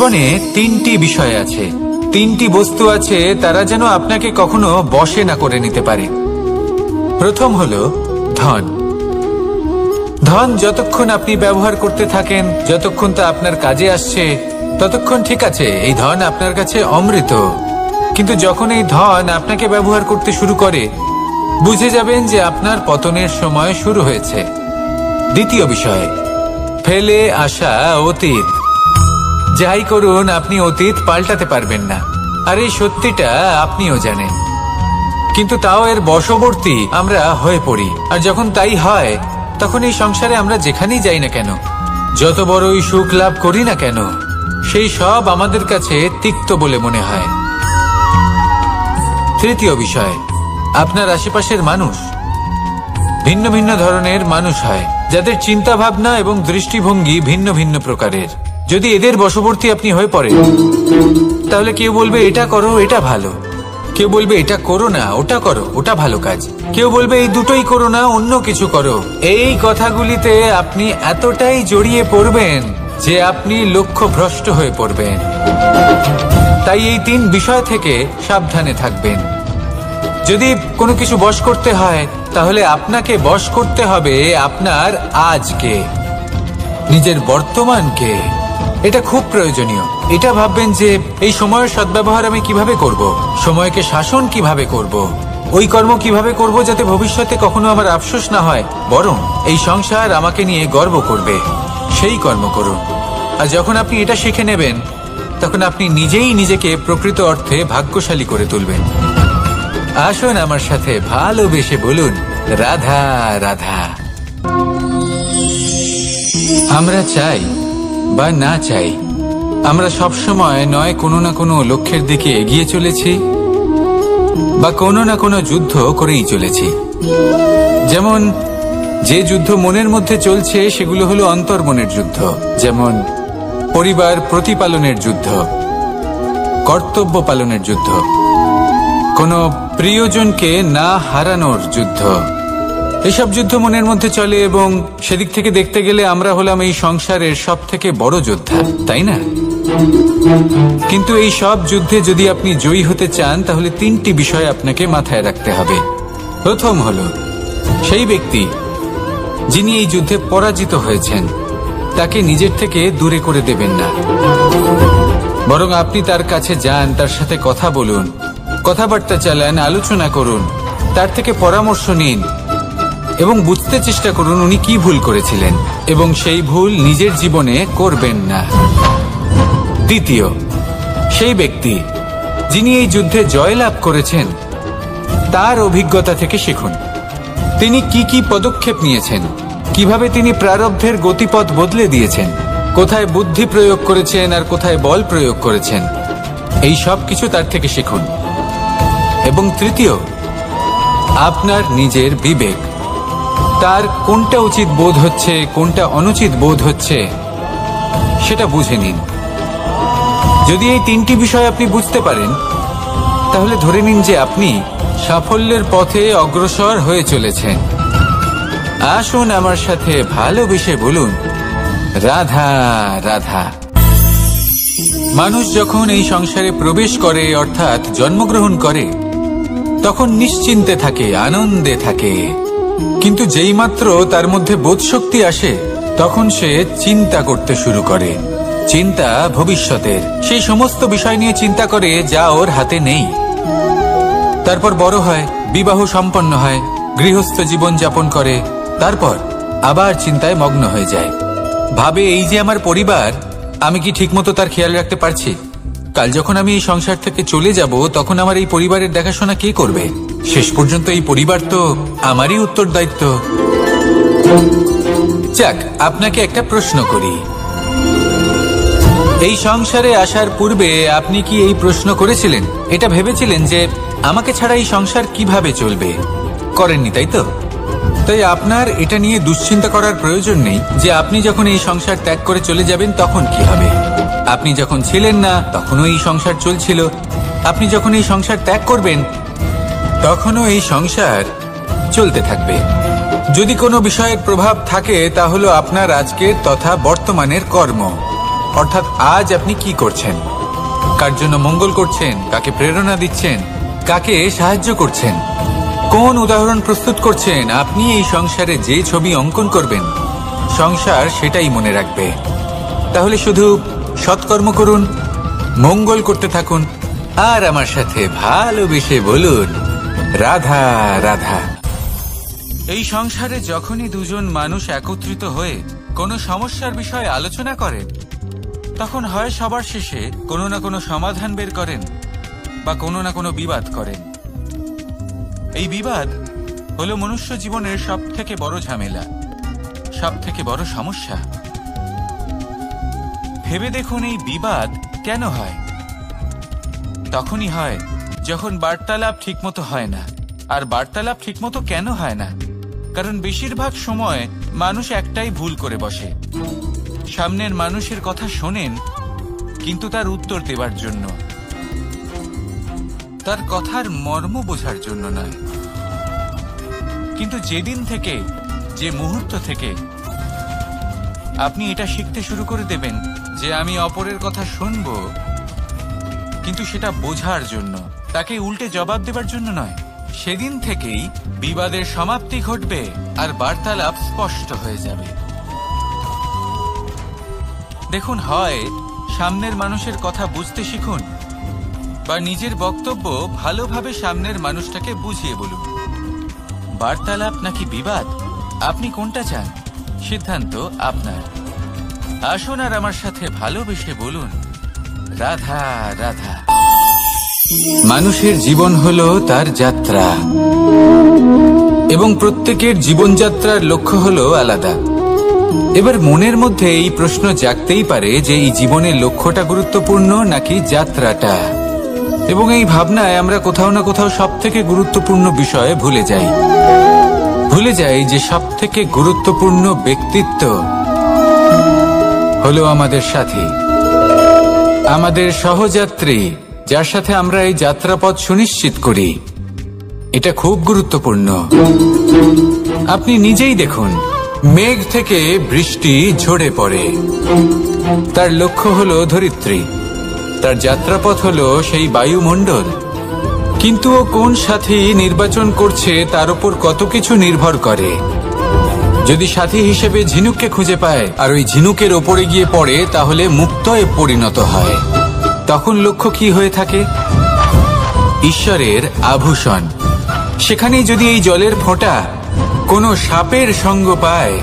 জীবনে তিনটি বিষয় আছে, তিনটি বস্তু আছে, তারা যেন আপনাকে কখনো বশে না করে নিতে পারে। প্রথম হলো ধন। ধন যতক্ষণ আপনি ব্যবহার করতে থাকেন, যতক্ষণ তা আপনার কাজে আসছে, ততক্ষণ ঠিক আছে, এই ধন আপনার কাছে অমৃত। কিন্তু যখন এই ধন আপনাকে ব্যবহার করতে শুরু করে, বুঝে যাবেন যে আপনার পতনের সময় শুরু হয়েছে। দ্বিতীয় বিষয়, ফেলে আসা অতীত। যাই করুন, আপনি অতীত পাল্টাতে পারবেন না, আর এই সত্যিটা আপনিও জানেন। কিন্তু তাও এর বশবর্তী আমরা হয়ে পড়ি, আর যখন তাই হয়, তখন এই সংসারে আমরা যেখানেই যাই না কেন, যত বড়ই সুখ লাভ করি না কেন, সেই সব আমাদের কাছে তিক্ত বলে মনে হয়। তৃতীয় বিষয়, আপনার আশেপাশের মানুষ ভিন্ন ভিন্ন ধরনের মানুষ হয়, যাদের চিন্তা ভাবনা এবং দৃষ্টিভঙ্গি ভিন্ন ভিন্ন প্রকারের। যদি এদের বশবর্তী আপনি হয়ে পড়েন, তাহলে কেউ বলবে এটা করো, এটা ভালো, কেউ বলবে এটা করো না, ওটা করো, ওটা ভালো কাজ, কেউ বলবে এই দুটোই করো না, অন্য কিছু করো। এই কথাগুলিতে আপনি এতটাই জড়িয়ে পড়বেন যে আপনি লক্ষ্যভ্রষ্ট হয়ে পড়বেন। তাই এই তিন বিষয় থেকে সাবধানে থাকবেন। যদি কোনো কিছু বশ করতে হয়, তাহলে আপনাকে বশ করতে হবে আপনার আজকে, নিজের বর্তমানকে। এটা খুব প্রয়োজনীয়। এটা ভাববেন যে এই সময়ের সদ্ব্যবহার আমি কিভাবে করব, সময়কে শাসন কিভাবে করব, ওই কর্ম কিভাবে করব যাতে ভবিষ্যতে কখনো আমার আফসোস না হয়, বরং এই সংসার আমাকে নিয়ে গর্ব করবে, সেই কর্ম করুন। আর যখন আপনি এটা শিখে নেবেন, তখন আপনি নিজেই নিজেকে প্রকৃত অর্থে ভাগ্যশালী করে তুলবেন। আসুন আমার সাথে ভালোবেসে বলুন, রাধা রাধা। আমরা চাই বা না চাই, আমরা সবসময় নয় কোনো না কোনো লক্ষ্যের দিকে এগিয়ে চলেছি, বা কোনো না কোনো যুদ্ধ করেই চলেছি। যেমন যে যুদ্ধ মনের মধ্যে চলছে, সেগুলো হলো অন্তর্মনের যুদ্ধ। যেমন পরিবার প্রতিপালনের যুদ্ধ, কর্তব্য পালনের যুদ্ধ, কোনো প্রিয়জনকে না হারানোর যুদ্ধ। এসব যুদ্ধ মনের মধ্যে চলে, এবং সেদিক থেকে দেখতে গেলে আমরা হলাম এই সংসারের সব থেকে বড় যোদ্ধা, তাই না? কিন্তু এই সব যুদ্ধে যদি আপনি জয়ী হতে চান, তাহলে তিনটি বিষয় আপনাকে মাথায় রাখতে হবে। প্রথম হলো, সেই ব্যক্তি যিনি এই যুদ্ধে পরাজিত হয়েছেন, তাকে নিজের থেকে দূরে করে দেবেন না, বরং আপনি তার কাছে যান, তার সাথে কথা বলুন, কথাবার্তা চালান, আলোচনা করুন, তার থেকে পরামর্শ নিন এবং বুঝতে চেষ্টা করুন উনি কি ভুল করেছিলেন, এবং সেই ভুল নিজের জীবনে করবেন না। দ্বিতীয়, সেই ব্যক্তি যিনি এই যুদ্ধে জয়লাভ করেছেন, তার অভিজ্ঞতা থেকে শিখুন। তিনি কি কি পদক্ষেপ নিয়েছেন, কিভাবে তিনি প্রারব্ধের গতিপথ বদলে দিয়েছেন, কোথায় বুদ্ধি প্রয়োগ করেছেন আর কোথায় বল প্রয়োগ করেছেন, এই সব কিছু তার থেকে শিখুন। এবং তৃতীয়, আপনার নিজের বিবেক, তার কোনটা উচিত বোধ হচ্ছে, কোনটা অনুচিত বোধ হচ্ছে, সেটা বুঝে নিন। যদি এই তিনটি বিষয় আপনি বুঝতে পারেন, তাহলে ধরে নিন যে আপনি সাফল্যের পথে অগ্রসর হয়ে চলেছেন। আসুন আমার সাথে ভালোবেসে বলুন, রাধা রাধা। মানুষ যখন এই সংসারে প্রবেশ করে, অর্থাৎ জন্মগ্রহণ করে, তখন নিশ্চিন্তে থাকে, আনন্দে থাকে। কিন্তু যেই মাত্র তার মধ্যে বোধশক্তি আসে, তখন সে চিন্তা করতে শুরু করে। চিন্তা ভবিষ্যতের, সেই সমস্ত বিষয় নিয়ে চিন্তা করে যা ওর হাতে নেই। তারপর বড় হয়, বিবাহ সম্পন্ন হয়, গৃহস্থ জীবন যাপন করে, তারপর আবার চিন্তায় মগ্ন হয়ে যায়। ভাবে, এই যে আমার পরিবার, আমি কি ঠিকমতো তার খেয়াল রাখতে পারছি? কাল যখন আমি এই সংসার থেকে চলে যাব, তখন আমার এই পরিবারের দেখাশোনা কে করবে? শেষ পর্যন্ত এই পরিবার তো আমারই উত্তরদায়িত্ব। যাক, আপনাকে একটা প্রশ্ন করি। এই সংসারে আসার পূর্বে আপনি কি এই প্রশ্ন করেছিলেন, এটা ভেবেছিলেন যে আমাকে ছাড়া এই সংসার কিভাবে চলবে? করেননি, তাই তো? তাই আপনার এটা নিয়ে দুশ্চিন্তা করার প্রয়োজন নেই যে আপনি যখন এই সংসার ত্যাগ করে চলে যাবেন তখন কি হবে। আপনি যখন ছিলেন না, তখনও এই সংসার চলছিল। আপনি যখন এই সংসার ত্যাগ করবেন, তখনও এই সংসার চলতে থাকবে। যদি কোনো বিষয়ের প্রভাব থাকে, তা হলো আপনার আজকের তথা বর্তমানের কর্ম। অর্থাৎ আজ আপনি কি করছেন, কার জন্য মঙ্গল করছেন, কাকে প্রেরণা দিচ্ছেন, কাকে সাহায্য করছেন, কোন উদাহরণ প্রস্তুত করছেন। আপনি এই সংসারে যে ছবি অঙ্কন করবেন, সংসার সেটাই মনে রাখবে। তাহলে শুধু সৎকর্ম করুন, মঙ্গল করতে থাকুন, আর আমার সাথে ভালোবেসে বলুন, রাধা রাধা। এই সংসারে যখনই দুজন মানুষ একত্রিত হয়ে কোনো সমস্যার বিষয়ে আলোচনা করেন, তখন হয় সবার শেষে কোনো না কোনো সমাধান বের করেন বা কোনো না কোনো বিবাদ করেন। এই বিবাদ হলো মনুষ্য জীবনের সব থেকে বড় ঝামেলা, সব থেকে বড় সমস্যা। ভেবে দেখুন, এই বিবাদ কেন হয়? তখনই হয় যখন বার্তালাপ ঠিকমতো হয় না। আর বার্তালাপ ঠিকমতো কেন হয় না? কারণ বেশিরভাগ সময় মানুষ একটাই ভুল করে বসে, সামনের মানুষের কথা শোনেন কিন্তু তার উত্তর দেবার জন্য, তার কথার মর্ম বোঝার জন্য নয়। কিন্তু যেদিন থেকে, যে মুহূর্ত থেকে আপনি এটা শিখতে শুরু করে দেবেন যে আমি অপরের কথা শুনব, কিন্তু সেটা বোঝার জন্য, তাকে উল্টে জবাব দেবার জন্য নয়, সেদিন থেকেই বিবাদের সমাপ্তি ঘটবে আর বার্তালাপ স্পষ্ট হয়ে যাবে। দেখুন, হয় সামনের মানুষের কথা বুঝতে শিখুন বা নিজের বক্তব্য ভালোভাবে সামনের মানুষটাকে বুঝিয়ে বলুন। বার্তালাপ নাকি বিবাদ, আপনি কোনটা চান? সিদ্ধান্ত আপনার। আসুন আর আমার সাথে ভালোবেসে বলুন, রাধা রাধা। মানুষের জীবন হলো তার যাত্রা, এবং প্রত্যেকের জীবনযাত্রার লক্ষ্য হলো আলাদা। এবার মনের মধ্যে এই প্রশ্ন জাগতেই পারে যে এই জীবনের লক্ষ্যটা গুরুত্বপূর্ণ নাকি যাত্রাটা। এবং এই ভাবনায় আমরা কোথাও না কোথাও সব থেকে গুরুত্বপূর্ণ বিষয়ে ভুলে যাই। ভুলে যাই যে সব থেকে গুরুত্বপূর্ণ ব্যক্তিত্ব হলো আমাদের সাথী, আমাদের সহযাত্রী, যার সাথে আমরা এই যাত্রাপথ সুনিশ্চিত করি। এটা খুব গুরুত্বপূর্ণ। আপনি নিজেই দেখুন, মেঘ থেকে বৃষ্টি ঝরে পড়ে, তার লক্ষ্য হলো ধরিত্রী, তার যাত্রাপথ হলো সেই বায়ুমণ্ডল। কিন্তু ও কোন সাথী নির্বাচন করছে তার উপর কত কিছু নির্ভর করে। যদি সাথী হিসেবে ঝিনুককে খুঁজে পায় আর ওই ঝিনুকের ওপরে গিয়ে পড়ে, তাহলে মুক্তয়ে পরিণত হয়। তখন লক্ষ্য কি হয়ে থাকে? ঈশ্বরের আভূষণ। সেখানেই যদি এই জলের ফোঁটা কোনো সাপের সঙ্গ পায়,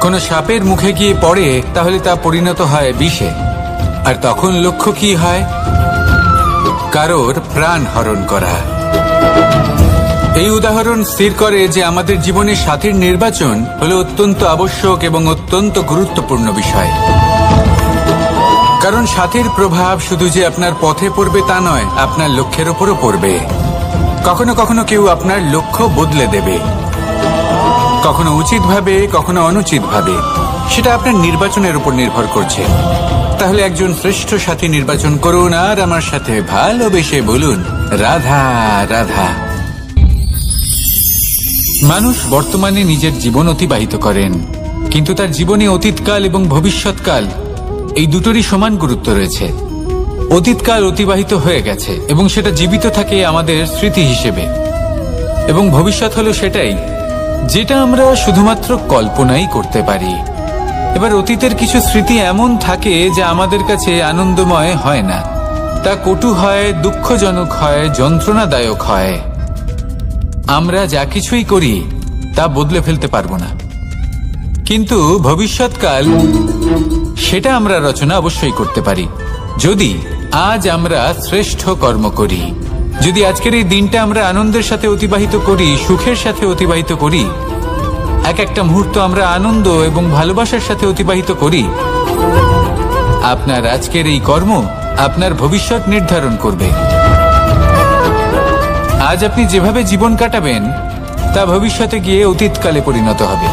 কোনো সাপের মুখে গিয়ে পড়ে, তাহলে তা পরিণত হয় বিষে। আর তখন লক্ষ্য কি হয়? কারোর প্রাণ হরণ করা। এই উদাহরণ স্থির করে যে আমাদের জীবনে সাথীর নির্বাচন হলো অত্যন্ত আবশ্যক এবং অত্যন্ত গুরুত্বপূর্ণ বিষয়। কারণ সাথীর প্রভাব শুধু যে আপনার পথে পড়বে তা নয়, আপনার লক্ষ্যের ওপরও পড়বে। কখনো কখনো কেউ আপনার লক্ষ্য বদলে দেবে, কখনো উচিতভাবে, কখনো অনুচিতভাবে। সেটা আপনার নির্বাচনের উপর নির্ভর করছে। তাহলে একজন শ্রেষ্ঠ সাথী নির্বাচন করুন আর আমার সাথে ভালোবেসে বলুন, রাধা রাধা। মানুষ বর্তমানে নিজের জীবন অতিবাহিত করেন, কিন্তু তার জীবনে অতীতকাল এবং ভবিষ্যৎকাল এই দুটোরই সমান গুরুত্ব রয়েছে। অতীতকাল অতিবাহিত হয়ে গেছে এবং সেটা জীবিত থাকে আমাদের স্মৃতি হিসেবে, এবং ভবিষ্যৎ হলো সেটাই যেটা আমরা শুধুমাত্র কল্পনাই করতে পারি। এবার অতীতের কিছু স্মৃতি এমন থাকে যা আমাদের কাছে আনন্দময় হয় না, তা কটু হয়, দুঃখজনক হয়, যন্ত্রণাদায়ক হয়। আমরা যা কিছুই করি তা বদলে ফেলতে পারবো না, কিন্তু ভবিষ্যৎকাল সেটা আমরা রচনা অবশ্যই করতে পারি, যদি আজ আমরা শ্রেষ্ঠ কর্ম করি। যদি আজকের এই দিনটা আমরা আনন্দের সাথে অতিবাহিত করি, সুখের সাথে অতিবাহিত করি, এক একটা মুহূর্ত আমরা আনন্দ এবং ভালোবাসার সাথে অতিবাহিত করি, আপনার আজকের এই কর্ম আপনার ভবিষ্যৎ নির্ধারণ করবে। আজ আপনি যেভাবে জীবন কাটাবেন তা ভবিষ্যতে গিয়ে অতীতকালে পরিণত হবে।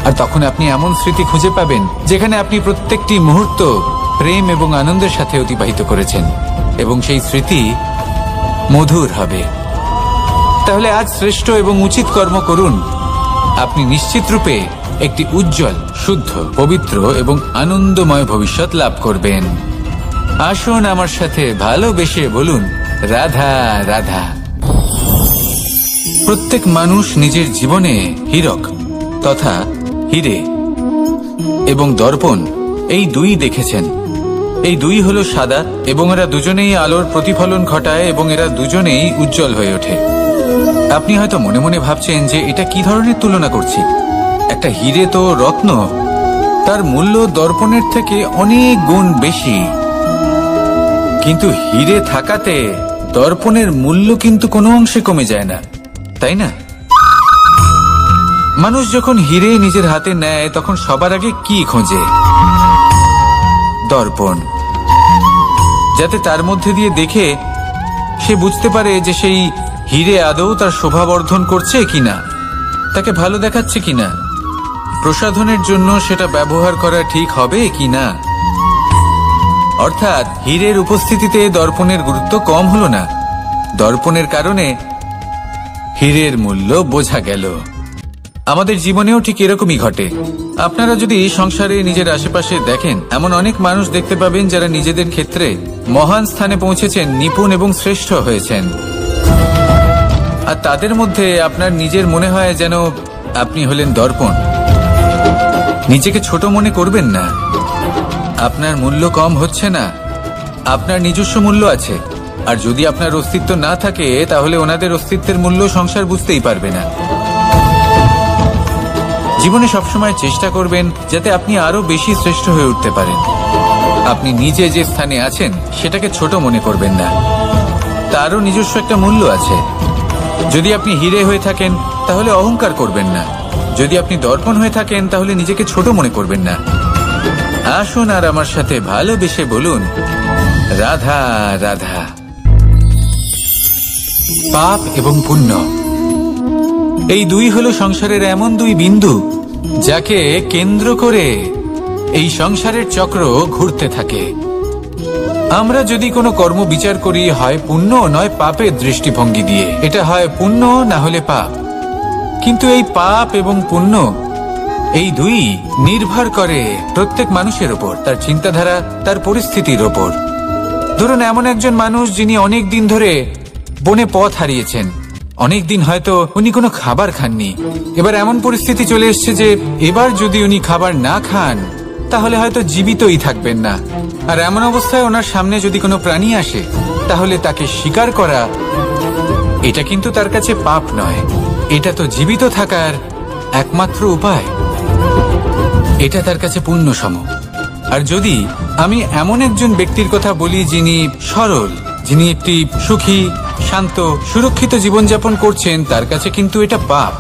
আর তখন আপনি এমন স্মৃতি খুঁজে পাবেন যেখানে আপনি প্রত্যেকটি মুহূর্ত প্রেম এবং আনন্দের সাথে অতিবাহিত করেছেন, এবং সেই স্মৃতি মধুর হবে। তাহলে আজ শ্রেষ্ঠ এবং উচিত কর্ম করুন। আপনি নিশ্চিত রূপে একটি উজ্জ্বল, শুদ্ধ, পবিত্র এবং আনন্দময় ভবিষ্যৎ লাভ করবেন। আসুন আমার সাথে ভালোবেসে বলুন, রাধা রাধা। প্রত্যেক মানুষ নিজের জীবনে হীরক তথা হীরে এবং দর্পণ এই দুই দেখেছেন। এই দুই হলো সাদা এবং এরা দুজনেই আলোর প্রতিফলন ঘটায় এবং এরা দুজনেই উজ্জ্বল হয়ে ওঠে। আপনি হয়তো মনে মনে ভাবছেন যে এটা কি ধরনের তুলনা করছি। একটা হীরে তো রত্ন, তার মূল্য দর্পণের থেকে অনেক গুণ বেশি। কিন্তু হীরে থাকাতে দর্পণের মূল্য কিন্তু কোনো অংশে কমে যায় না, তাই না? মানুষ যখন হীরে নিজের হাতে নেয় তখন সবার আগে কি খোঁজে? দর্পণ, যাতে তার মধ্যে দিয়ে দেখে সে বুঝতে পারে যে সেই হীরে আদৌ তার শোভাবর্ধন করছে কিনা, তাকে ভালো দেখাচ্ছে কিনা, প্রসাধনের জন্য সেটা ব্যবহার করা ঠিক হবে কিনা। অর্থাৎ হীরের উপস্থিতিতে দর্পণের গুরুত্ব কম হলো না, দর্পণের কারণে হীরের মূল্য বোঝা গেল। আমাদের জীবনেও ঠিক এরকমই ঘটে। আপনারা যদি সংসারে নিজের আশেপাশে দেখেন, এমন অনেক মানুষ দেখতে পাবেন যারা নিজেদের ক্ষেত্রে মহান স্থানে পৌঁছেছেন, নিপুণ এবং শ্রেষ্ঠ হয়েছেন। আর তাদের মধ্যে আপনার নিজের মনে হয় যেন আপনি হলেন দর্পণ। নিজেকে ছোট মনে করবেন না। আপনার মূল্য কম হচ্ছে না, আপনার নিজস্ব মূল্য আছে। আর যদি আপনার অস্তিত্ব না থাকে তাহলে ওনাদের অস্তিত্বের মূল্য সংসার বুঝতেই পারবে না। জীবনে সবসময় চেষ্টা করবেন যাতে আপনি আরো বেশি শ্রেষ্ঠ হয়ে উঠতে পারেন। আপনি নিজে যে স্থানে আছেন সেটাকে ছোট মনে করবেন না, তারও নিজস্ব একটা মূল্য আছে। যদি আপনি হীরে হয়ে থাকেন তাহলে অহংকার করবেন না, যদি আপনি দর্পণ হয়ে থাকেন তাহলে নিজেকে ছোট মনে করবেন না। আসুন আর আমার সাথে ভালোবেসে বলুন, রাধা রাধা। পাপ এবং পুণ্য এই দুই হলো সংসারের এমন দুই বিন্দু যাকে কেন্দ্র করে এই সংসারের চক্র ঘুরতে থাকে। আমরা যদি কোনো কর্ম বিচার করি, হয় পুণ্য নয় পাপের দৃষ্টিভঙ্গি দিয়ে, এটা হয় পুণ্য না হলে পাপ। কিন্তু এই পাপ এবং পুণ্য এই দুই নির্ভর করে প্রত্যেক মানুষের ওপর, তার চিন্তাধারা, তার পরিস্থিতির ওপর। ধরুন এমন একজন মানুষ যিনি অনেক দিন ধরে বনে পথ হারিয়েছেন, অনেক দিন হয়তো উনি কোনো খাবার খাননি। এবার এমন পরিস্থিতি চলে এসছে যে এবার যদি উনি খাবার না খান তাহলে হয়তো জীবিতই থাকবেন না। আর এমন অবস্থায় ওনার সামনে যদি কোনো প্রাণী আসে তাহলে তাকে শিকার করা, এটা কিন্তু তার কাছে পাপ নয়, এটা তো জীবিত থাকার একমাত্র উপায়। এটা তার কাছে পুণ্য সম। আর যদি আমি এমন একজন ব্যক্তির কথা বলি যিনি সরল, যিনি একটি সুখী, শান্ত, সুরক্ষিত জীবনযাপন করছেন, তার কাছে কিন্তু এটা পাপ।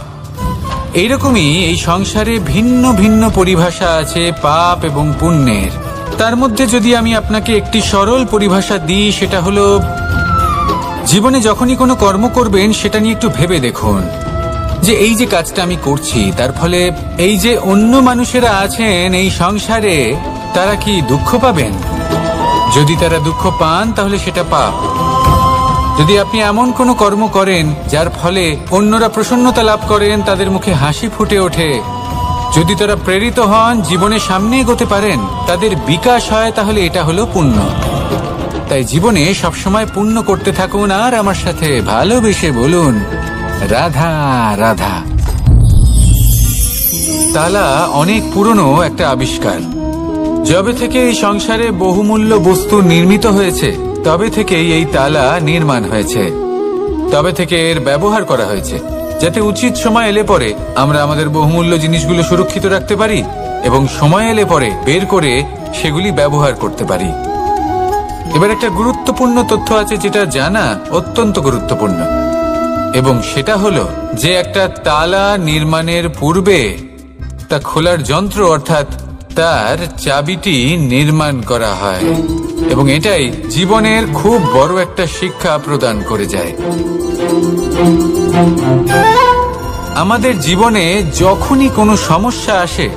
এইরকমই এই সংসারে ভিন্ন ভিন্ন পরিভাষা আছে পাপ এবং পুণ্যের। তার মধ্যে যদি আমি আপনাকে একটি সরল পরিভাষা দিই, সেটা হলো জীবনে যখনই কোনো কর্ম করবেন সেটা নিয়ে একটু ভেবে দেখুন যে এই যে কাজটা আমি করছি তার ফলে এই যে অন্য মানুষেরা আছেন এই সংসারে, তারা কি দুঃখ পাবেন? যদি তারা দুঃখ পান তাহলে সেটা পাপ। যদি আপনি এমন কোনো কর্ম করেন যার ফলে অন্যরা প্রসন্নতা লাভ করেন, তাদের মুখে হাসি ফুটে ওঠে, যদি তারা প্রেরিত হন, জীবনে সামনে এগোতে পারেন, তাদের বিকাশ হয়, তাহলে এটা হলো পুণ্য। তাই জীবনে সবসময় পুণ্য করতে থাকুন আর আমার সাথে ভালোবেসে বলুন, রাধা রাধা। তালা অনেক পুরনো একটা আবিষ্কার। যবে থেকে এই সংসারে বহুমূল্য বস্তু নির্মিত হয়েছে তবে থেকেই এই তালা নির্মাণ হয়েছে, তবে থেকে এর ব্যবহার করা হয়েছে, যাতে উচিত সময় এলে পরে আমরা আমাদের বহুমূল্য জিনিসগুলো সুরক্ষিত রাখতে পারি এবং সময় এলে পরে বের করে সেগুলি ব্যবহার করতে পারি। এবার একটা গুরুত্বপূর্ণ তথ্য আছে যেটা জানা অত্যন্ত গুরুত্বপূর্ণ, এবং সেটা হলো যে একটা তালা নির্মাণের পূর্বে তা খোলার যন্ত্র অর্থাৎ তার চাবিটি নির্মাণ করা হয়, এবং এটাই জীবনের খুব বড় একটা শিক্ষা প্রদান করে যায়। আমাদের জীবনে যখনই কোনো সমস্যা আসে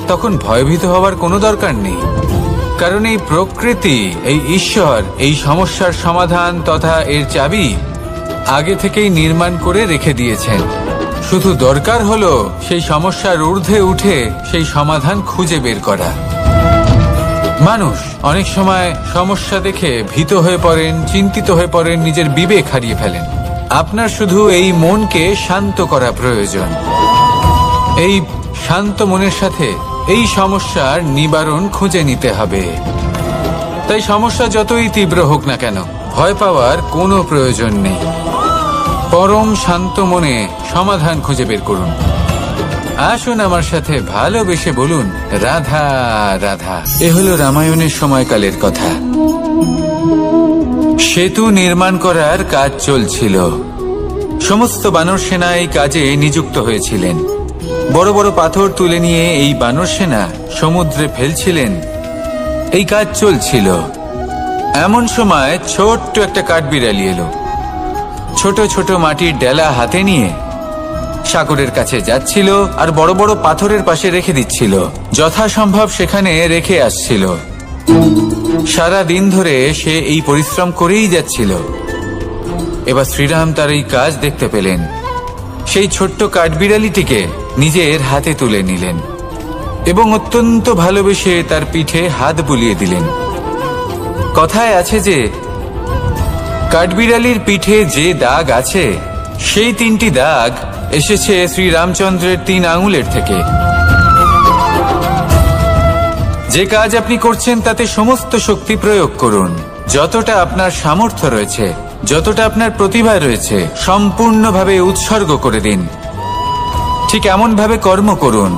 তখন ভয়ভীত হওয়ার কোনো দরকার নেই, কারণ এই প্রকৃতি, এই ঈশ্বর এই সমস্যার সমাধান তথা এর চাবি আগে থেকেই নির্মাণ করে রেখে দিয়েছেন। শুধু দরকার হলো সেই সমস্যার ঊর্ধ্বে উঠে সেই সমাধান খুঁজে বের করা। মানুষ অনেক সময় সমস্যা দেখে ভীত হয়ে পড়েন, চিন্তিত হয়ে পড়েন, নিজের বিবেক হারিয়ে ফেলেন। আপনার শুধু এই মনকে শান্ত করা প্রয়োজন। এই শান্ত মনের সাথে এই সমস্যার নিবারণ খুঁজে নিতে হবে। তাই সমস্যা যতই তীব্র হোক না কেন, ভয় পাওয়ার কোনো প্রয়োজন নেই। পরম শান্ত মনে সমাধান খুঁজে বের করুন। আসুন আমার সাথে ভালোবেসে বলুন, রাধা রাধা। এ হলো রামায়ণের সময়কালের কথা। সেতু নির্মাণ করার কাজ চলছিল। সমস্ত বানর সেনা এই কাজে নিযুক্ত হয়েছিলেন। বড় বড় পাথর তুলে নিয়ে এই বানর সেনা সমুদ্রে ফেলছিলেন। এই কাজ চলছিল। এমন সময় ছোট্ট একটা কাঠবিড়ালি এলো। ছোট ছোট মাটির ডেলা হাতে নিয়ে সাগরের কাছে যাচ্ছিল আর বড় বড় পাথরের পাশে রেখে দিচ্ছিল। যথাসম্ভব সেখানে রেখে আসছিল। সারা দিন ধরে সে এই পরিশ্রম করেই যাচ্ছিল। এবার শ্রীরাম তার এই কাজ দেখতে পেলেন। সেই ছোট্ট কাঠবিড়ালিটিকে নিজের হাতে তুলে নিলেন এবং অত্যন্ত ভালোবেসে তার পিঠে হাত বুলিয়ে দিলেন। কথায় আছে যে কাঠবিড়ালির পিঠে যে দাগ আছে, সেই 3টি দাগ এসেছে শ্রীরামচন্দ্রের 3 আঙুলের থেকে। যে কাজ আপনি করছেন তাতে সমস্ত শক্তি প্রয়োগ করুন। যতটা আপনার সামর্থ্য রয়েছে, যতটা আপনার প্রতিভা রয়েছে, সম্পূর্ণভাবে উৎসর্গ করে দিন। ঠিক এমন ভাবে কর্ম করুন।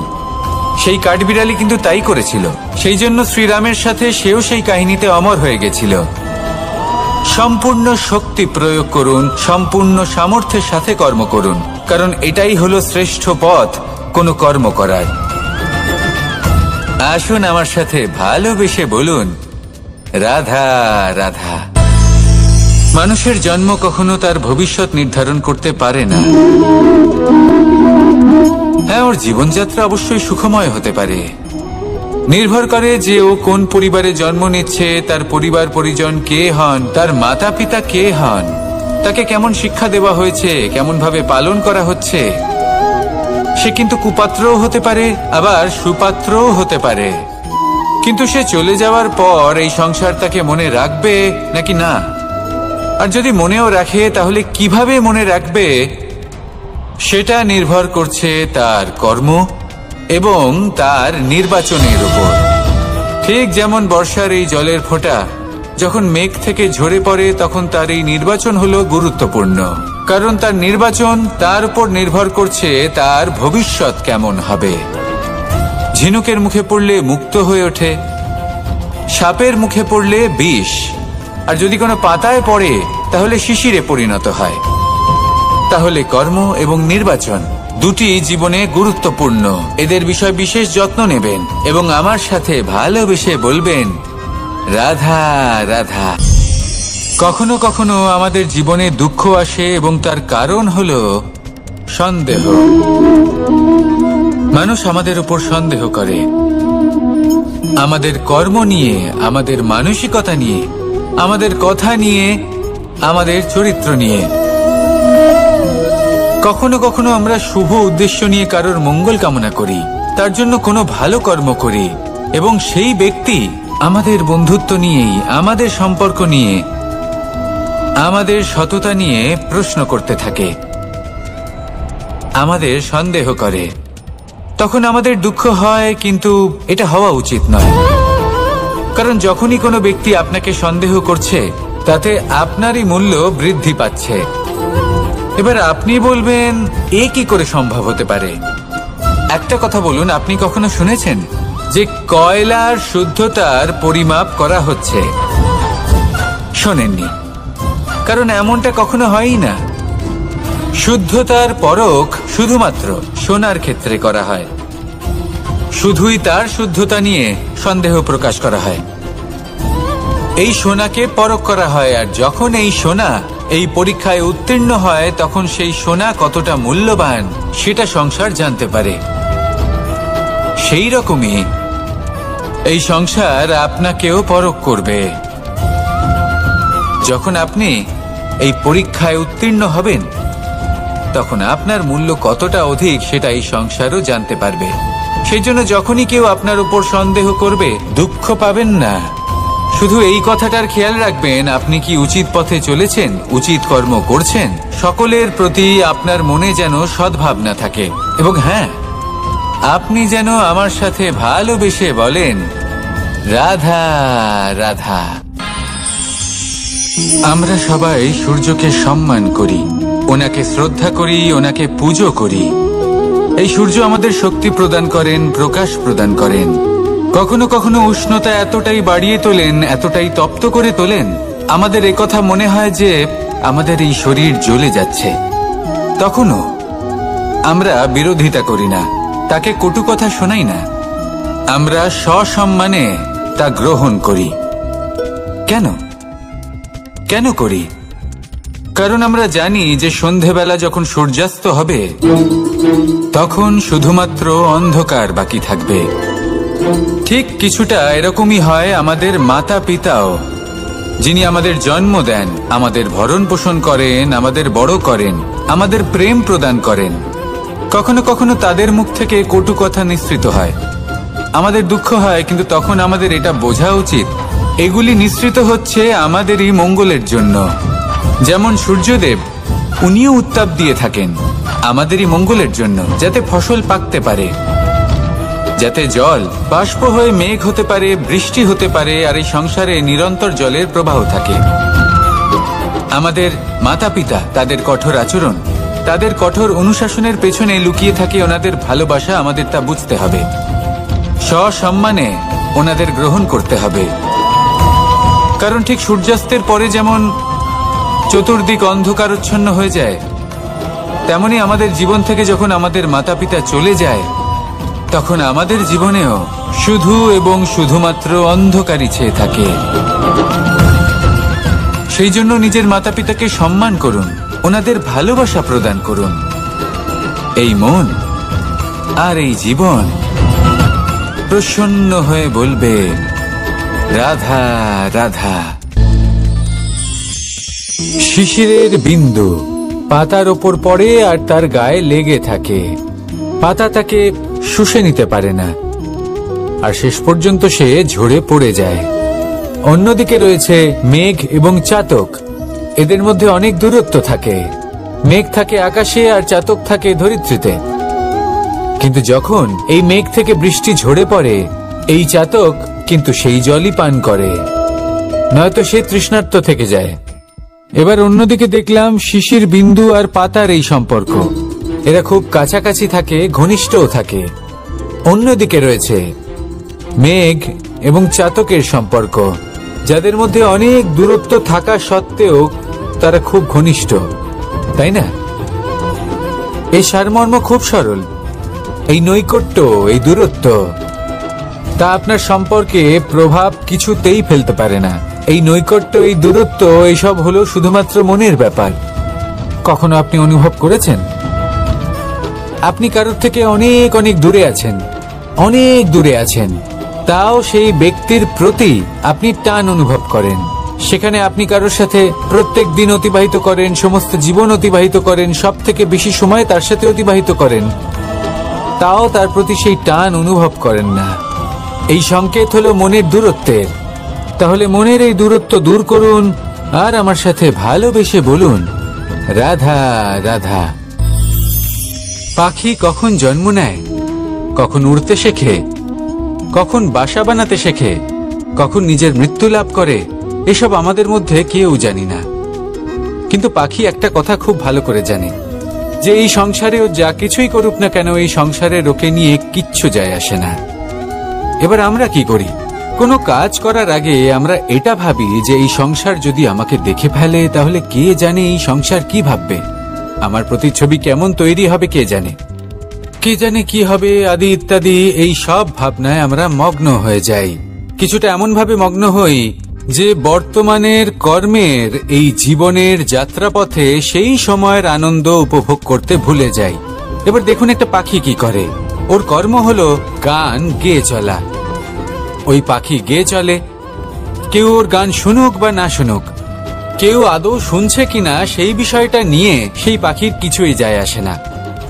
সেই কাঠবিড়ালি কিন্তু তাই করেছিল। সেই জন্য শ্রীরামের সাথে সেও সেই কাহিনীতে অমর হয়ে গেছিল। সম্পূর্ণ শক্তি প্রয়োগ করুন, সম্পূর্ণ সামর্থ্যের সাথে কর্ম করুন, কারণ এটাই হলো শ্রেষ্ঠ পথ কোনো কর্ম করার। আসুন আমার সাথে ভালোবেসে বলুন, রাধা রাধা। মানুষের জন্ম কখনো তার ভবিষ্যৎ নির্ধারণ করতে পারে না। হ্যাঁ, ওর জীবনযাত্রা অবশ্যই সুখময় হতে পারে। নির্ভর করে যে ও কোন পরিবারে জন্ম নিচ্ছে, তার পরিবার পরিজন কে হন, তার মাতা পিতা কে হন, তাকে কেমন শিক্ষা দেওয়া হয়েছে, কেমন ভাবে পালন করা হচ্ছে। সে কিন্তু কুপাত্রও হতে পারে, আবার সুপাত্রও হতে পারে। কিন্তু সে চলে যাওয়ার পর এই সংসার তাকে মনে রাখবে নাকি না? আর যদি মনেও রাখে, তাহলে কিভাবে মনে রাখবে সেটা নির্ভর করছে তার কর্ম এবং তার নির্বাচনের উপর। ঠিক যেমন বর্ষার এই জলের ফোঁটা যখন মেঘ থেকে ঝরে পড়ে, তখন তার এই নির্বাচন হলো গুরুত্বপূর্ণ, কারণ তার নির্বাচন তার উপর নির্ভর করছে তার ভবিষ্যৎ কেমন হবে। ঝিনুকের মুখে পড়লে মুক্ত হয়ে ওঠে, সাপের মুখে পড়লে বিষ, আর যদি কোনো পাতায় পড়ে তাহলে শিশিরে পরিণত হয়। তাহলে কর্ম এবং নির্বাচন দুটি জীবনে গুরুত্বপূর্ণ। এদের বিষয় বিশেষ যত্ন নেবেন এবং আমার সাথে ভালোবেসে বলবেন, রাধা রাধা। কখনো কখনো আমাদের জীবনে দুঃখ আসে এবং তার কারণ হলো সন্দেহ। মানুষ আমাদের উপর সন্দেহ করে, আমাদের কর্ম নিয়ে, আমাদের মানসিকতা নিয়ে, আমাদের কথা নিয়ে, আমাদের চরিত্র নিয়ে। কখনো কখনো আমরা শুভ উদ্দেশ্য নিয়ে কারোর মঙ্গল কামনা করি, তার জন্য কোনো ভালো কর্ম করি, এবং সেই ব্যক্তি আমাদের বন্ধুত্ব নিয়েই, আমাদের সম্পর্ক নিয়ে, আমাদের সততা নিয়ে প্রশ্ন করতে থাকে, আমাদের সন্দেহ করে। তখন আমাদের দুঃখ হয়, কিন্তু এটা হওয়া উচিত নয়। কারণ যখনই কোনো ব্যক্তি আপনাকে সন্দেহ করছে, তাতে আপনারই মূল্য বৃদ্ধি পাচ্ছে। এবার আপনি বলবেন, এ কি করে সম্ভব হতে পারে? একটা কথা বলুন, আপনি কখনো শুনেছেন যে কয়লার শুদ্ধতার পরিমাপ করা হচ্ছে? শোনেননি, কারণ এমনটা কখনো হয়ই না। শুদ্ধতার পরখ শুধুমাত্র সোনার ক্ষেত্রে করা হয়। শুধুই তার শুদ্ধতা নিয়ে সন্দেহ প্রকাশ করা হয়। এই সোনাকে পরখ করা হয়, আর যখন এই সোনা এই পরীক্ষায় উত্তীর্ণ হয়, তখন সেই সোনা কতটা মূল্যবান সেটা সংসার জানতে পারে। সেই রকমই এই সংসার আপনাকেও পরখ করবে। যখন আপনি এই পরীক্ষায় উত্তীর্ণ হবেন, তখন আপনার মূল্য কতটা অধিক সেটা এই সংসারও জানতে পারবে। সেই জন্য যখনই কেউ আপনার উপর সন্দেহ করবে, দুঃখ পাবেন না। শুধু এই কথাটার খেয়াল রাখবেন, আপনি কি উচিত পথে চলেছেন, উচিত কর্ম করছেন। সকলের প্রতি আপনার মনে যেন সদ্ভাবনা থাকে। এবং হ্যাঁ, আপনি যেন আমার সাথে ভালোবেসে বলেন, রাধা রাধা। আমরা সবাই সূর্যকে সম্মান করি, ওনাকে শ্রদ্ধা করি, ওনাকে পুজো করি। এই সূর্য আমাদের শক্তি প্রদান করেন, প্রকাশ প্রদান করেন। কখনো কখনো উষ্ণতা এতটাই বাড়িয়ে তোলেন, এতটাই তপ্ত করে তোলেন, আমাদের একথা মনে হয় যে আমাদের এই শরীর জ্বলে যাচ্ছে। তখনও আমরা বিরোধিতা করি না, তাকে কটু কথা শোনাই না। আমরা সসম্মানে তা গ্রহণ করি। কেন কেন করি? কারণ আমরা জানি যে সন্ধেবেলা যখন সূর্যাস্ত হবে, তখন শুধুমাত্র অন্ধকার বাকি থাকবে। ঠিক কিছুটা এরকমই হয় আমাদের মাতা পিতাও, যিনি আমাদের জন্ম দেন, আমাদের ভরণ পোষণ করেন, আমাদের বড় করেন, আমাদের প্রেম প্রদান করেন। কখনো কখনো তাদের মুখ থেকে কটু কথা নিঃসৃত হয়, আমাদের দুঃখ হয়, কিন্তু তখন আমাদের এটা বোঝা উচিত এগুলি নিঃসৃত হচ্ছে আমাদেরই মঙ্গলের জন্য। যেমন সূর্যদেব, উনিও উত্তাপ দিয়ে থাকেন আমাদেরই মঙ্গলের জন্য, যাতে ফসল পাকতে পারে, যাতে জল বাষ্প হয়ে মেঘ হতে পারে, বৃষ্টি হতে পারে, আর এই সংসারে নিরন্তর জলের প্রবাহ থাকে। আমাদের মাতা পিতা, তাদের কঠোর আচরণ, তাদের কঠোর অনুশাসনের পেছনে লুকিয়ে থাকে ওনাদের ভালোবাসা। আমাদের তা বুঝতে হবে, সসম্মানে ওনাদের গ্রহণ করতে হবে। কারণ ঠিক সূর্যাস্তের পরে যেমন চতুর্দিক অন্ধকারচ্ছন্ন হয়ে যায়, তেমনি আমাদের জীবন থেকে যখন আমাদের মাতা পিতা চলে যায়, তখন আমাদের জীবনেও শুধু এবং শুধুমাত্র অন্ধকারই ছেয়ে থাকে। সেই জন্য নিজের মাতা পিতাকে সম্মান করুন, ওনাদের ভালোবাসা প্রদান করুন। এই মন আর এই জীবন প্রসন্ন হয়ে বলবে, রাধা রাধা। শিশিরের বিন্দু পাতার ওপর পড়ে আর তার গায়ে লেগে থাকে। পাতা তাকে শুষে নিতে পারে না, আর শেষ পর্যন্ত সে ঝরে পড়ে যায়। অন্যদিকে রয়েছে মেঘ এবং চাতক। এদের মধ্যে অনেক দূরত্ব থাকে। মেঘ থাকে আকাশে আর চাতক থাকে ধরিত্রীতে। কিন্তু যখন এই মেঘ থেকে বৃষ্টি ঝরে পড়ে, এই চাতক কিন্তু সেই জলই পান করে, নয়তো সে তৃষ্ণার্ত থেকে যায়। এবার অন্যদিকে দেখলাম শিশির বিন্দু আর পাতার এই সম্পর্ক। এরা খুব কাছাকাছি থাকে, ঘনিষ্ঠও থাকে। অন্যদিকে রয়েছে মেঘ এবং চাতকের সম্পর্ক, যাদের মধ্যে অনেক দূরত্ব থাকা সত্ত্বেও তারা খুব ঘনিষ্ঠ, তাই না? এই সারমর্ম খুব সরল। এই নৈকট্য, এই দূরত্ব, তা আপনার সম্পর্কে প্রভাব কিছুতেই ফেলতে পারে না। এই নৈকট্য, এই দূরত্ব, এইসব হলো শুধুমাত্র মনের ব্যাপার। কখনো আপনি অনুভব করেছেন আপনি কারোর থেকে অনেক অনেক দূরে আছেন, অনেক দূরে আছেন, তাও সেই ব্যক্তির প্রতি আপনি টান অনুভব করেন। সেখানে আপনি কারোর সাথে প্রত্যেক দিন অতিবাহিত করেন, সমস্ত জীবন অতিবাহিত করেন, সব থেকে বেশি সময় তার সাথে অতিবাহিত করেন, তাও তার প্রতি সেই টান অনুভব করেন না। এই সংকেত হলো মনের দূরত্বের। তাহলে মনের এই দূরত্ব দূর করুন আর আমার সাথে ভালোবেসে বলুন, রাধা রাধা। পাখি কখন জন্ম নেয়, কখন উড়তে শেখে, কখন বাসা বানাতে শেখে, কখন নিজের মৃত্যু লাভ করে, এসব আমাদের মধ্যে কেউ জানি না। কিন্তু পাখি একটা কথা খুব ভালো করে জানে, যে এই সংসারে ও যা কিছুই করুক না কেন, এই সংসারের ওকে নিয়ে কিচ্ছু যায় আসে না। এবার আমরা কি করি? কোনো কাজ করার আগে আমরা এটা ভাবি যে এই সংসার যদি আমাকে দেখে ফেলে, তাহলে কে জানে এই সংসার কি ভাববে, আমার প্রতিচ্ছবি কেমন তৈরি হবে কে জানে, কে জানে কি হবে আদি ইত্যাদি। এই সব ভাবনায় আমরা মগ্ন হয়ে যাই। কিছুটা এমন ভাবে মগ্ন হই যে বর্তমানের কর্মের এই জীবনের যাত্রাপথে সেই সময়ের আনন্দ উপভোগ করতে ভুলে যাই। এবার দেখুন একটা পাখি কি করে। ওর কর্ম হলো গান গেয়ে চলা। ওই পাখি গেয়ে চলে, কেউ ওর গান শুনুক বা না শুনুক, কেউ আদৌ শুনছে কিনা সেই বিষয়টা নিয়ে সেই পাখির কিছুই যায় আসে না।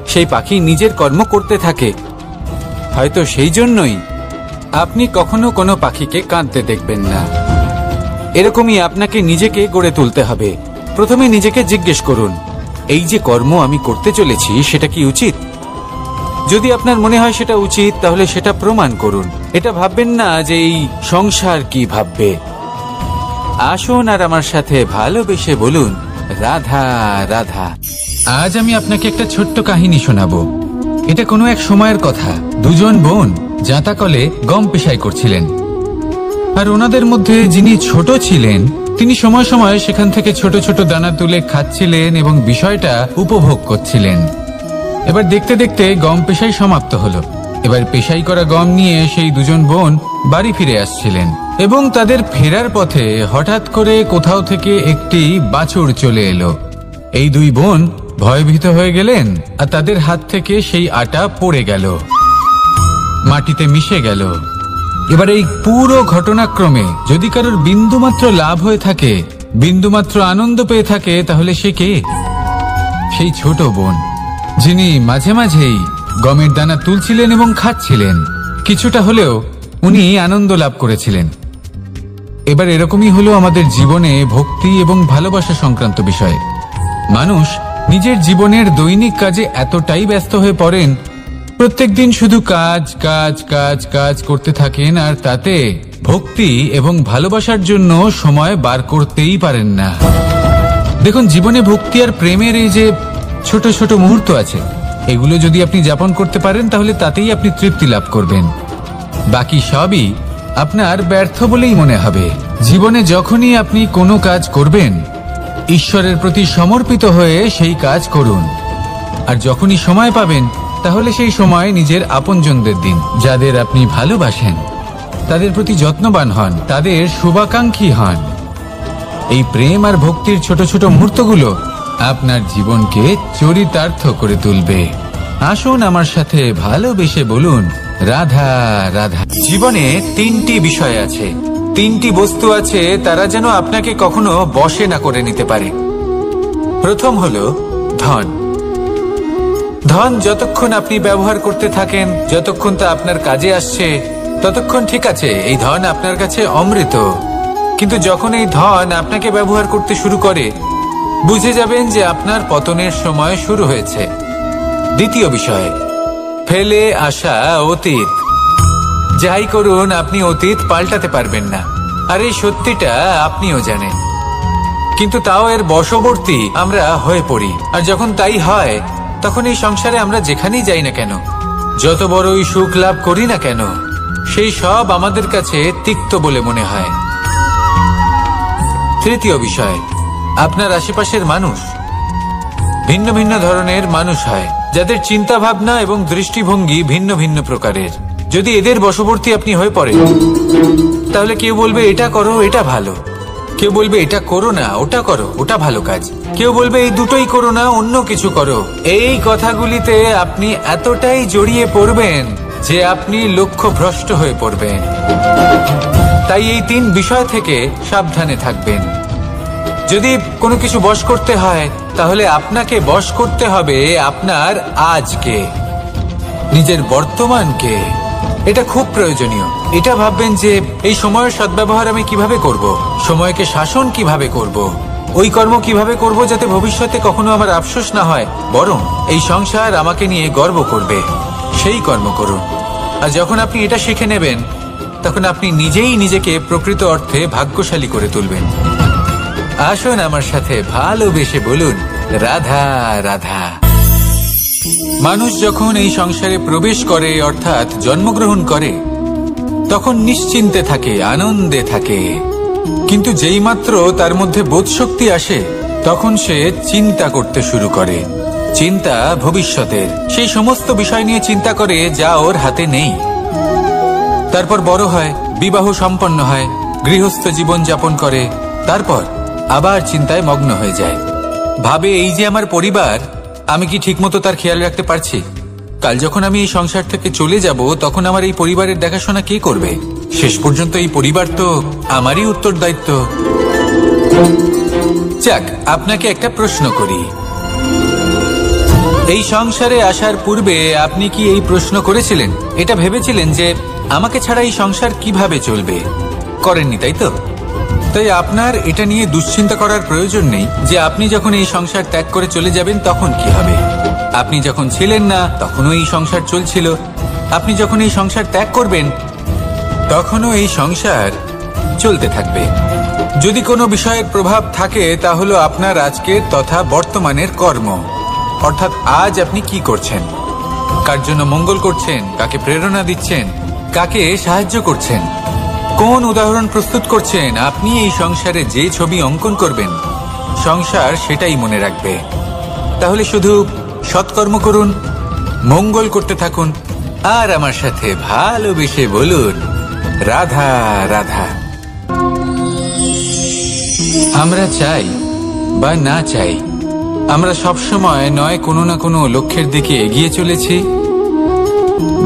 সেই পাখি নিজের কর্ম করতে থাকে। হয়তো সেই জন্যই আপনি কখনো কোনো পাখিকে কাঁদতে দেখবেন না। এরকমই আপনাকে নিজেকে গড়ে তুলতে হবে। প্রথমে নিজেকে জিজ্ঞেস করুন, এই যে কর্ম আমি করতে চলেছি সেটা কি উচিত? যদি আপনার মনে হয় সেটা উচিত, তাহলে সেটা প্রমাণ করুন। এটা ভাববেন না যে এই সংসার কি ভাববে। আসুন আর আমার সাথে ভালোবেসে বলুন, রাধা রাধা। আজ আমি আপনাকে একটা ছোট্ট কাহিনী শোনাবো। এটা কোনো এক সময়ের কথা। দুজন বোন জাঁতাকলে গম পেশাই করছিলেন, আর ওনাদের মধ্যে যিনি ছোট ছিলেন তিনি সময় সময় সেখান থেকে ছোট ছোট দানা তুলে খাচ্ছিলেন এবং বিষয়টা উপভোগ করছিলেন। এবার দেখতে দেখতে গম পেশাই সমাপ্ত হলো। এবার পেশাই করা গম নিয়ে সেই দুজন বোন বাড়ি ফিরে আসছিলেন এবং তাদের ফেরার পথে হঠাৎ করে কোথাও থেকে একটি বাছুর চলে এলো। এই দুই বোন ভয়ভীত হয়ে গেলেন আর তাদের হাত থেকে সেই আটা পড়ে গেল, মাটিতে মিশে গেল। এবার এই পুরো ঘটনাক্রমে যদি কারোর বিন্দুমাত্র লাভ হয়ে থাকে, বিন্দুমাত্র আনন্দ পেয়ে থাকে, তাহলে সে কে? সেই ছোট বোন, যিনি মাঝে মাঝেই গমের দানা তুলছিলেন এবং খাচ্ছিলেন। কিছুটা হলেও উনি আনন্দ লাভ করেছিলেন। এবার এরকমই হলো আমাদের জীবনে ভক্তি এবং ভালোবাসা সংক্রান্ত বিষয়ে। মানুষ নিজের জীবনের দৈনিক কাজে এতটাই ব্যস্ত হয়ে পড়েন, প্রত্যেকদিন শুধু কাজ কাজ কাজ কাজ করতে থাকেন, আর তাতে ভক্তি এবং ভালোবাসার জন্য সময় বার করতেই পারেন না। দেখুন, জীবনে ভক্তি আর প্রেমের এই যে ছোট ছোট মুহূর্ত আছে, এগুলো যদি আপনি যাপন করতে পারেন তাহলে তাতেই আপনি তৃপ্তি লাভ করবেন। বাকি সবই আপনার ব্যর্থ বলেই মনে হবে। জীবনে যখনই আপনি কোনো কাজ করবেন, ঈশ্বরের প্রতি সমর্পিত হয়ে সেই কাজ করুন। আর যখনই সময় পাবেন, তাহলে সেই সময় নিজের আপনজনদের দিন। যাদের আপনি ভালোবাসেন তাদের প্রতি যত্নবান হন, তাদের শুভাকাঙ্ক্ষী হন। এই প্রেম আর ভক্তির ছোট ছোট মুহূর্তগুলো আপনার জীবনকে চরিতার্থ করে তুলবে। আসুন আমার সাথে ভালোবেসে বলুন, রাধা রাধা। জীবনে তিনটি বিষয় আছে, তিনটি বস্তু আছে, তারা যেন আপনাকে কখনো বশে না করে নিতে পারে। প্রথম হলো ধন। ধন যতক্ষণ আপনি ব্যবহার করতে থাকেন, যতক্ষণ তা আপনার কাজে আসছে, ততক্ষণ ঠিক আছে, এই ধন আপনার কাছে অমৃত। কিন্তু যখন এই ধন আপনাকে ব্যবহার করতে শুরু করে, বুঝে যাবেন যে আপনার পতনের সময় শুরু হয়েছে। দ্বিতীয় বিষয়, ফেলে আসা অতীত। যাই করুন, আপনি অতীত পাল্টাতে পারবেন না, আর এই সত্যিটা আপনিও জানেন। কিন্তু তাও এর বশবর্তী আমরা হয়ে পড়ি। আর যখন তাই হয়, তখন এই সংসারে আমরা যেখানেই যাই না কেন, যত বড়ই সুখ লাভ করি না কেন, সেই সব আমাদের কাছে তিক্ত বলে মনে হয়। তৃতীয় বিষয়, আপনার আশেপাশের মানুষ ভিন্ন ভিন্ন ধরনের মানুষ হয়, যাদের চিন্তা ভাবনা এবং দৃষ্টিভঙ্গি ভিন্ন ভিন্ন প্রকারের। যদি এদের বশবর্তী আপনি হয়ে পড়েন, তাহলে কেউ বলবে এটা করো, এটা ভালো। কেউ বলবে এটা করো না, ওটা করো, ওটা ভালো কাজ। কেউ বলবে এই দুটোই করো না, অন্য কিছু করো। এই কথাগুলিতে আপনি এতটাই জড়িয়ে পড়বেন যে আপনি লক্ষ্যভ্রষ্ট হয়ে পড়বেন। তাই এই তিন বিষয় থেকে সাবধানে থাকবেন। যদি কোনো কিছু বশ করতে হয়, তাহলে আপনাকে বশ করতে হবে আপনার আজকে, নিজের বর্তমানকে। এটা খুব প্রয়োজনীয়। এটা ভাববেন যে এই সময়ের সদ্ব্যবহার আমি কিভাবে করব, সময়কে শাসন কিভাবে করব, ওই কর্ম কিভাবে করব যাতে ভবিষ্যতে কখনো আমার আফসোস না হয়, বরং এই সংসার আমাকে নিয়ে গর্ব করবে, সেই কর্ম করুন। আর যখন আপনি এটা শিখে নেবেন, তখন আপনি নিজেই নিজেকে প্রকৃত অর্থে ভাগ্যশালী করে তুলবেন। আসুন আমার সাথে ভালোবেসে বলুন, রাধা রাধা। মানুষ যখন এই সংসারে প্রবেশ করে, অর্থাৎ জন্মগ্রহণ করে, তখন নিশ্চিন্তে থাকে, আনন্দে থাকে। কিন্তু যেইমাত্র তার মধ্যে বোধশক্তি আসে, তখন সে চিন্তা করতে শুরু করে। চিন্তা ভবিষ্যতের, সেই সমস্ত বিষয় নিয়ে চিন্তা করে যা ওর হাতে নেই। তারপর বড় হয়, বিবাহ সম্পন্ন হয়, গৃহস্থ জীবন যাপন করে, তারপর আবার চিন্তায় মগ্ন হয়ে যায়। ভাবে এই যে আমার পরিবার, আমি কি ঠিকমতো তার খেয়াল রাখতে পারছি? কাল যখন আমি এই সংসার থেকে চলে যাব, তখন আমার এই পরিবারের দেখাশোনা কে করবে? শেষ পর্যন্ত এই পরিবার তো আমারই উত্তরদায়িত্ব। যাক, আপনাকে একটা প্রশ্ন করি। এই সংসারে আসার পূর্বে আপনি কি এই প্রশ্ন করেছিলেন, এটা ভেবেছিলেন যে আমাকে ছাড়া এই সংসার কিভাবে চলবে? করেননি, তাই তো? তাই আপনার এটা নিয়ে দুশ্চিন্তা করার প্রয়োজন নেই যে আপনি যখন এই সংসার ত্যাগ করে চলে যাবেন তখন কি হবে। আপনি যখন ছিলেন না তখনও এই সংসার চলছিল, আপনি যখন এই সংসার ত্যাগ করবেন তখনও এই সংসার চলতে থাকবে। যদি কোনো বিষয়ের প্রভাব থাকে তা হলো আপনার আজকের তথা বর্তমানের কর্ম, অর্থাৎ আজ আপনি কি করছেন, কার জন্য মঙ্গল করছেন, কাকে প্রেরণা দিচ্ছেন, কাকে সাহায্য করছেন, কোন উদাহরণ প্রস্তুত করছেন। আপনি এই সংসারে যে ছবি অঙ্কন করবেন সংসার সেটাই মনে রাখবে। তাহলে শুধু সৎকর্ম করুন, মঙ্গল করতে থাকুন, আর আমার সাথে ভালোবেসে বলুন রাধা রাধা। আমরা চাই বা না চাই, আমরা সবসময় নয় কোনো না কোনো লক্ষ্যের দিকে এগিয়ে চলেছি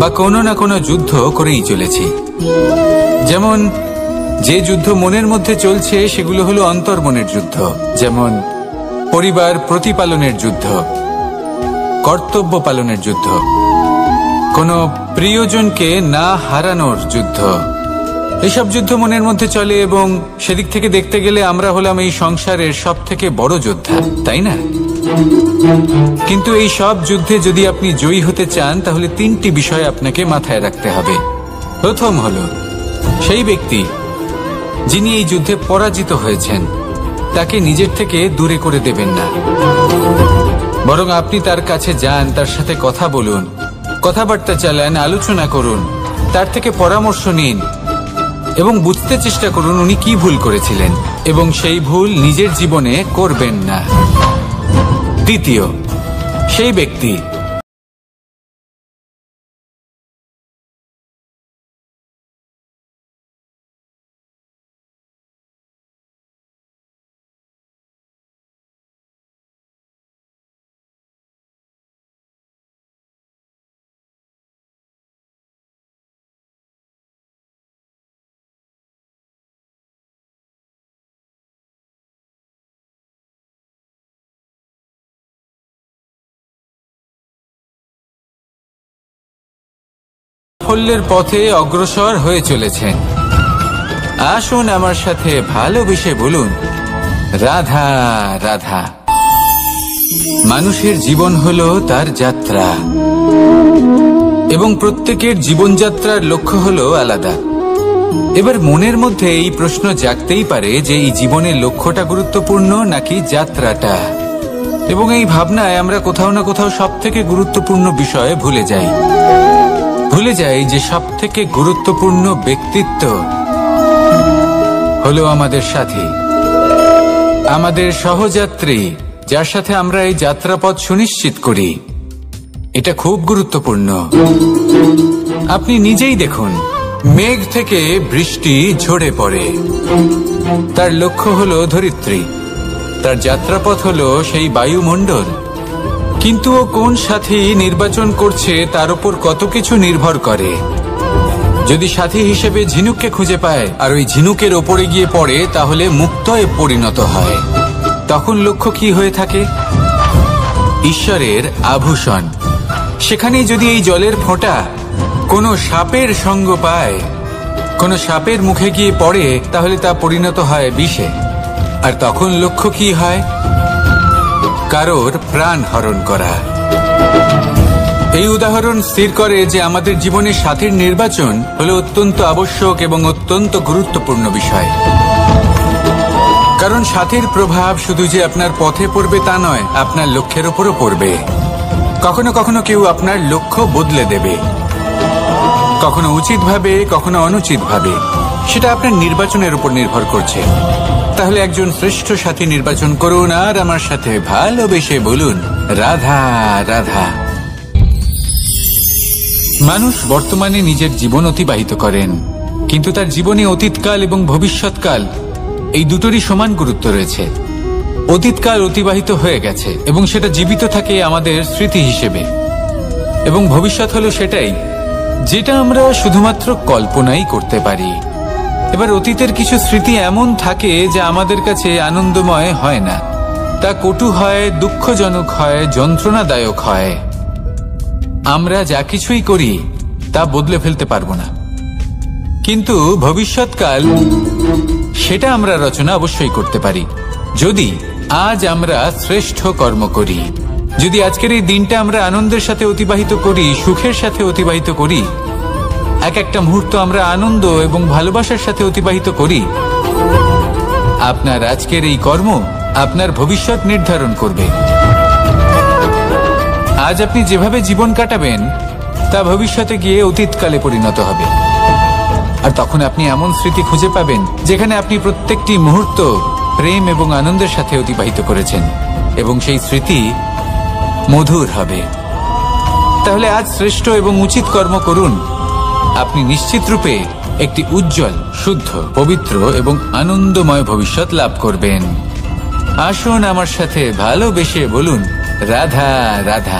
বা কোনো না কোনো যুদ্ধ করেই চলেছি। যেমন যে যুদ্ধ মনের মধ্যে চলছে সেগুলো হলো অন্তর্মনের যুদ্ধ, যেমন পরিবার প্রতিপালনের যুদ্ধ, কর্তব্য পালনের যুদ্ধ, কোনো প্রিয়জনকে না হারানোর যুদ্ধ। এইসব যুদ্ধ মনের মধ্যে চলে এবং সেদিক থেকে দেখতে গেলে আমরা হলাম এই সংসারের সব থেকে বড় যোদ্ধা, তাই না? কিন্তু এই সব যুদ্ধে যদি আপনি জয়ী হতে চান তাহলে তিনটি বিষয় আপনাকে মাথায় রাখতে হবে। প্রথম হলো সেই ব্যক্তি যিনি এই যুদ্ধে পরাজিত হয়েছেন তাকে নিজের থেকে দূরে করে দেবেন না, বরং আপনি তার কাছে যান, তার সাথে কথা বলুন, কথাবার্তা চালান, আলোচনা করুন, তার থেকে পরামর্শ নিন এবং বুঝতে চেষ্টা করুন উনি কি ভুল করেছিলেন এবং সেই ভুল নিজের জীবনে করবেন না। দ্বিতীয়, সেই ব্যক্তি সাফল্যের পথে অগ্রসর হয়ে চলেছেন। আসুন আমার সাথে ভালোবেসে বলুন রাধা রাধা। মানুষের জীবন হলো তার যাত্রা এবং প্রত্যেকের জীবনযাত্রার লক্ষ্য হলো আলাদা। এবার মনের মধ্যে এই প্রশ্ন জাগতেই পারে যে এই জীবনের লক্ষ্যটা গুরুত্বপূর্ণ নাকি যাত্রাটা, এবং এই ভাবনায় আমরা কোথাও না কোথাও সব থেকে গুরুত্বপূর্ণ বিষয়ে ভুলে যাই যে সব থেকে গুরুত্বপূর্ণ ব্যক্তিত্ব হলো আমাদের সাথী, আমাদের সহযাত্রী, যার সাথে আমরা এই যাত্রাপথ সুনিশ্চিত করি। এটা খুব গুরুত্বপূর্ণ। আপনি নিজেই দেখুন, মেঘ থেকে বৃষ্টি ঝরে পড়ে, তার লক্ষ্য হলো ধরিত্রী, তার যাত্রাপথ হলো সেই বায়ুমণ্ডল। কিন্তু ও কোন সাথী নির্বাচন করছে তার উপর কত কিছু নির্ভর করে। যদি সাথী হিসেবে ঝিনুককে খুঁজে পায় আর ওই ঝিনুকের ওপরে গিয়ে পড়ে তাহলে মুক্তয়ে পরিণত হয়। তখন লক্ষ্য কি হয়ে থাকে? ঈশ্বরের আভূষণ। সেখানে যদি এই জলের ফোঁটা কোনো সাপের সঙ্গ পায়, কোনো সাপের মুখে গিয়ে পড়ে, তাহলে তা পরিণত হয় বিষে। আর তখন লক্ষ্য কি হয়? কারোর প্রাণ হরণ করা। এই উদাহরণ স্থির করে যে আমাদের জীবনে সাথীর নির্বাচন হলো অত্যন্ত আবশ্যক এবং অত্যন্ত গুরুত্বপূর্ণ বিষয়। কারণ সাথীর প্রভাব শুধু যে আপনার পথে পড়বে তা নয়, আপনার লক্ষ্যের উপরও পড়বে। কখনো কখনো কেউ আপনার লক্ষ্য বদলে দেবে, কখনো উচিতভাবে, কখনো অনুচিতভাবে। সেটা আপনার নির্বাচনের উপর নির্ভর করছে। তাহলে একজন শ্রেষ্ঠ সাথী নির্বাচন করুন আর আমার সাথে ভালোবেসে বলুন রাধা রাধা। মানুষ বর্তমানে নিজের জীবন অতিবাহিত করেন, কিন্তু তার জীবনে অতীতকাল এবং ভবিষ্যৎকাল এই দুটোরই সমান গুরুত্ব রয়েছে। অতীতকাল অতিবাহিত হয়ে গেছে এবং সেটা জীবিত থাকে আমাদের স্মৃতি হিসেবে, এবং ভবিষ্যৎ হলো সেটাই যেটা আমরা শুধুমাত্র কল্পনাই করতে পারি। এবার অতীতের কিছু স্মৃতি এমন থাকে যা আমাদের কাছে আনন্দময় হয় না, তা কটু হয়, দুঃখজনক হয়, যন্ত্রণাদায়ক হয়। আমরা যা কিছুই করি তা বদলে ফেলতে পারবো না, কিন্তু ভবিষ্যৎকাল সেটা আমরা রচনা অবশ্যই করতে পারি যদি আজ আমরা শ্রেষ্ঠ কর্ম করি। যদি আজকের এই দিনটা আমরা আনন্দের সাথে অতিবাহিত করি, সুখের সাথে অতিবাহিত করি, এক একটা মুহূর্ত আমরা আনন্দ এবং ভালোবাসার সাথে অতিবাহিত করি, আপনার আজকের এই কর্ম আপনার ভবিষ্যৎ নির্ধারণ করবে। আজ আপনি যেভাবে জীবন কাটাবেন তা ভবিষ্যতে গিয়ে অতীতকালে পরিণত হবে। আর তখন আপনি এমন স্মৃতি খুঁজে পাবেন যেখানে আপনি প্রত্যেকটি মুহূর্ত প্রেম এবং আনন্দের সাথে অতিবাহিত করেছেন, এবং সেই স্মৃতি মধুর হবে। তাহলে আজ শ্রেষ্ঠ এবং উচিত কর্ম করুন। আপনি নিশ্চিত রূপে একটি উজ্জ্বল, শুদ্ধ, পবিত্র এবং আনন্দময় ভবিষ্যৎ লাভ করবেন। আসুন আমার সাথে ভালোবেসে বলুন, রাধা রাধা।